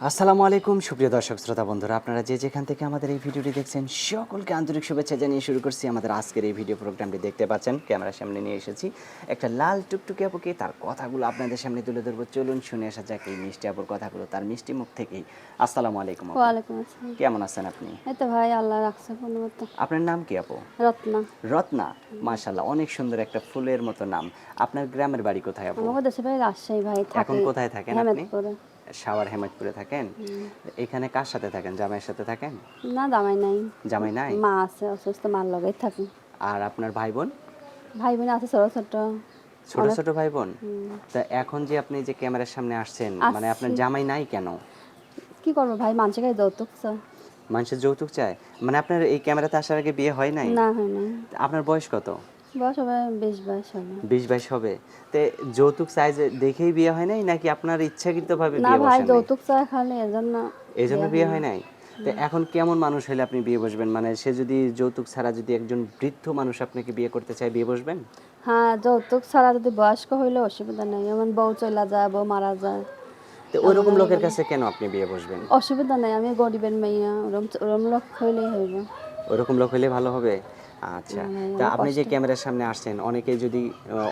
আসসালামু আলাইকুম সুপ্রিয় দর্শক শ্রোতা বন্ধুরা, আপনারা যে যেখান থেকে আমাদের এই ভিডিওটি দেখছেন সকলকে আন্তরিক শুভেচ্ছা জানিয়ে শুরু করছি আমাদের আজকের এই ভিডিও প্রোগ্রামটি। দেখতে পাচ্ছেন ক্যামেরার সামনে নিয়ে এসেছি একটা লাল টুকটুকে আপুকে, তার কথাগুলো আপনাদের সামনে তুলে ধরবো। চলুন শুনে আসা যাক এই মিষ্টি আপুর কথাগুলো তার মিষ্টি মুখ থেকেই। আসসালামু আলাইকুম আপু। ওয়ালাইকুম আসসালাম। কেমন আছেন আপনি? এই তো ভাই আল্লাহ রাখছে কোনো মতো। আপনার নাম কি আপু? রত্না। রত্না, মাশাআল্লাহ, অনেক সুন্দর একটা ফুলের মতো নাম। আপনার গ্রামের বাড়ি কোথায় আপু? আমাকে দেশে ভাই রাজশাহী ভাই এখন থাকি কোথায় থাকেন আপনি? হেমেদপুরে। সাভার হেমায়তপুরে থাকেন। এখানে কার সাথে থাকেন? জামাইয়ের সাথে থাকেন? না জামাই নাই, জামাই নাই? মা আছে অসুস্থ, মার লগেই থাকি। আর আপনার ভাই বোন? ভাই বোন আছে ছোট ছোট। ছোট ছোট ভাই বোন? তা এখন যে আপনি যে ক্যামেরার সামনে আসছেন, মানে আপনার আসছি। জামাই নাই কেন? কি করবো ভাই, মানুষের কাছে যৌতুক চায়। মানুষের যৌতুক চায়? মানে আপনার এই ক্যামেরাতে আসার আগে বিয়ে হয় নাই? না হয় নাই। আপনার বয়স কত? বয়স হবে 20-22 হবে। 20-22 হবে। তে যৌতুক চাই যে দেখেই বিয়ে হয় নাই, নাকি আপনার ইচ্ছাকৃতভাবে না বিয়ে ভাই বসেন নাই? যৌতুক চায় খালি এজন্য। এই জন্য বিয়ে হয় নাই? তো এখন কেমন মানুষ হলে আপনি বিয়ে বসবেন? মানে সে যদি যৌতুক ছাড়া যদি একজন বৃদ্ধ মানুষ আপনাকে বিয়ে করতে চায়, বিয়ে বসবেন? হ্যাঁ যৌতুক ছাড়া যদি বয়স্ক হইলে অসুবিধা নেই, যেমন বউ চলে যায়, বউ মারা যায়, তো ওইরকম লোকের কাছে কেন আপনি বিয়ে বসবেন? অসুবিধা নেই। আমি গরিবের মেয়ে, ওরম ওরম লোক হইলেই হইব। ওরকম লোক হলে ভালো হবে। আচ্ছা, ভাই তা অনেক আপনি যে কষ্ট। ক্যামেরার সামনে আসছেন, অনেকে যদি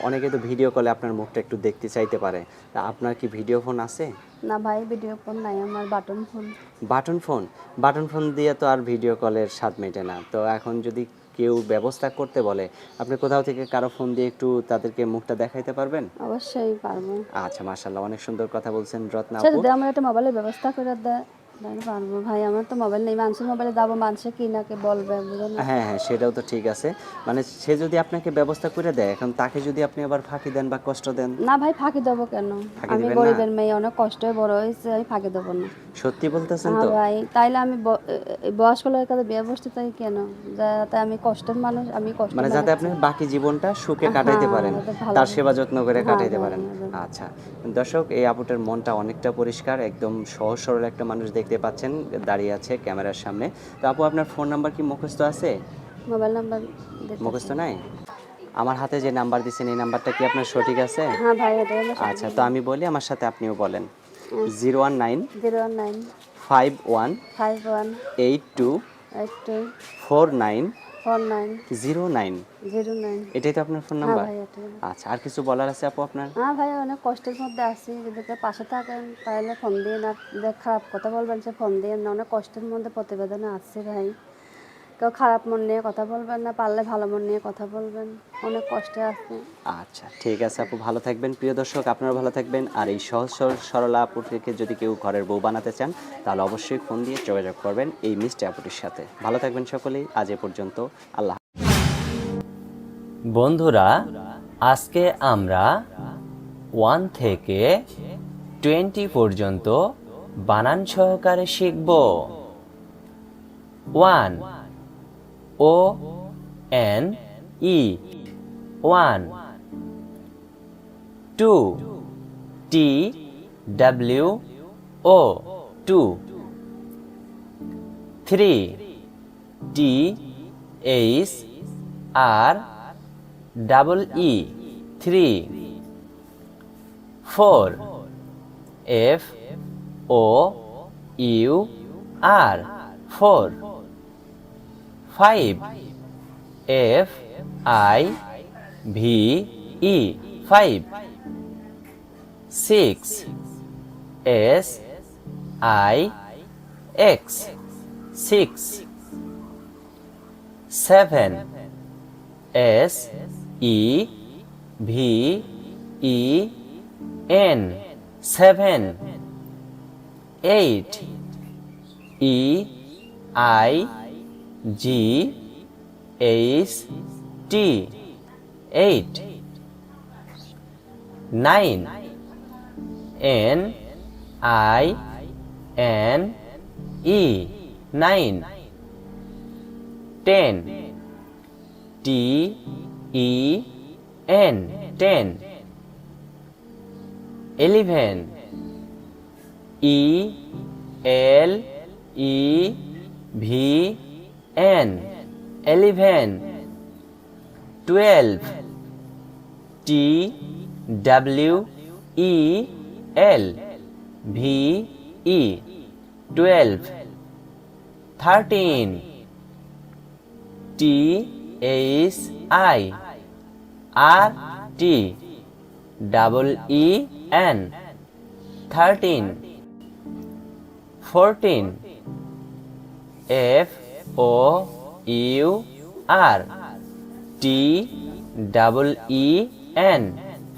অনেকে তো ভিডিও কলে আপনার মুখটা একটু দেখতে চাইতে পারে। তা আপনার কি ভিডিও ফোন আছে? না ভাই ভিডিও ফোন নাই আমার, button phone. Button phone? Button phone দিয়ে তো আর ভিডিও কলের স্বাদ মেটে না। তো এখন যদি কেউ ব্যবস্থা করতে বলে, আপনি কোথাও থেকে কারো ফোন দিয়ে একটু তাদেরকে মুখটা দেখাইতে পারবেন? অবশ্যই পারবো। আচ্ছা, মাশাআল্লাহ, অনেক সুন্দর কথা বলছেন রত্না সে আপু। যদি আমার একটা মোবাইলের ব্যবস্থা করে দেয় তাহলে পারবো ভাই। আমার তো মোবাইল নেই, মানুষের মোবাইলে যাবো, মানুষে কি না কি বলবে বুঝো না। হ্যাঁ, হ্যাঁ, সেটাও তো ঠিক আছে। মানে সে যদি আপনাকে ব্যবস্থা করে দেয়, এখন তাকে যদি আপনি আবার ফাঁকি দেন বা কষ্ট দেন? না ভাই ফাঁকি দেবো কেন? ফাঁকি আমি দিবেন না? গরিবের মেয়ে, অনেক কষ্টে বড় হয়েছে, আমি ফাঁকি দেবো না। সত্যি বলতেছেন হ্যাঁ তো? ভাই, তাইলে আমি এই বয়স্ক লোকের কাছে বিয়ে বসতে চাই কেন? যাতে আমি কষ্টের মানুষ, আমি কষ্ট মানে যাতে আপনি বাকি জীবনটা সুখে কাটাইতে হ্যাঁ পারেন, যাতে ভালো। তার সেবা যত্ন করে হ্যাঁ কাটাইতে ভাই পারেন। আচ্ছা, দর্শক, এই আপুটার মনটা অনেকটা পরিষ্কার, একদম সহজ সরল একটা মানুষ দেখতে পাচ্ছেন, দাঁড়িয়ে আছে ক্যামেরার সামনে। তো আপু, আপনার ফোন নাম্বার কি মুখস্থ আছে? মোবাইল নাম্বার দিতেছে। মুখস্থ নাই? আমার হাতে যে নাম্বার দিচ্ছেন, এই নাম্বারটা কি আপনার সঠিক আছে? হ্যাঁ ভাই এটা হলো আচ্ছা, তো আমি বলি, আমার সাথে আপনিও বলেন। 019 01951824909। 51824909। এটাই তো আপনার ফোন হ্যাঁ নাম্বার? ভাই এটা। আচ্ছা, আর কিছু বলার আছে আপু আপনার? হ্যাঁ ভাই অনেক কষ্টের মধ্যে আছি, যদি কেউ পাশে থাকেন তাহলে ফোন দিয়ে না, যে খারাপ কথা বলবেন সে ফোন দিয়ে না, অনেক কষ্টের মধ্যে প্রতিবেদনে আসছে ভাই। কেউ খারাপ মন নিয়ে কথা বলবেন না, পারলে ভালো মন নিয়ে কথা বলবেন, অনেক কষ্টে আছে। আচ্ছা, ঠিক আছে আপু, ভালো থাকবেন। প্রিয় দর্শক, আপনারা ভালো থাকবেন। আর এই সহজ সরলা আপুটিকে যদি কেউ ঘরের বউ বানাতে চান, তাহলে অবশ্যই ফোন দিয়ে যোগাযোগ করবেন এই মিষ্টি আপুটির সাথে। ভালো থাকবেন সকলেই। আজ এ পর্যন্ত। আল্লাহ। বন্ধুরা, আজকে আমরা 1 থেকে 20 পর্যন্ত বানান সহকারে শিখব। 1 O N E 1, 2 T W O 2, 3 T H R double E 3, 4 F O U R 4, 5 F I V E 5, 6 S I X 6, 7 S E V E N 7, 8 E I G H T 8, 9 N I N E 9, 10 T E N 10, 11 E L E V N 11, 12 T W E L V E 12 13 THIRTEEN 13 14 FOURTEEN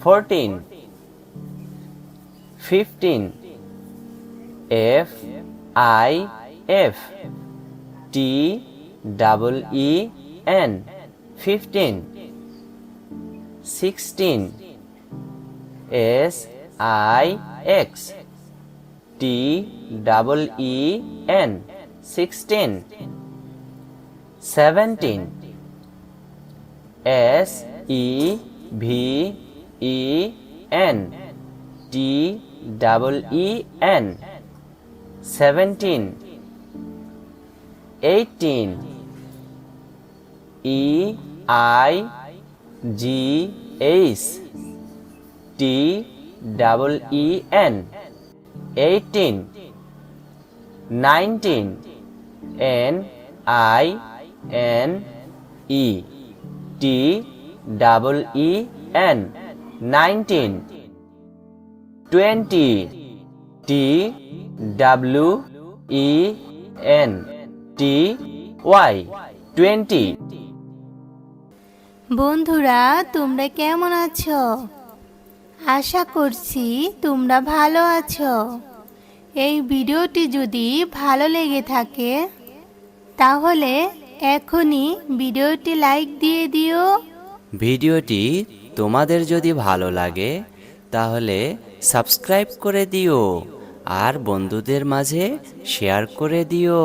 14 15 FIFTEEN 15 16 SIXTEEN 16 17 SEVENTEEN 17 18 EIGHTEEN 18 19 NINETEEN 19 20 TWENTY 20 বন্ধুরা তোমরা কেমন আছো? আশা করছি তোমরা ভালো আছো। এই ভিডিওটি যদি ভালো লেগে থাকে তাহলে এখনই ভিডিওটি লাইক দিয়ে দিও। ভিডিওটি তোমাদের যদি ভালো লাগে তাহলে সাবস্ক্রাইব করে দিও আর বন্ধুদের মাঝে শেয়ার করে দিও।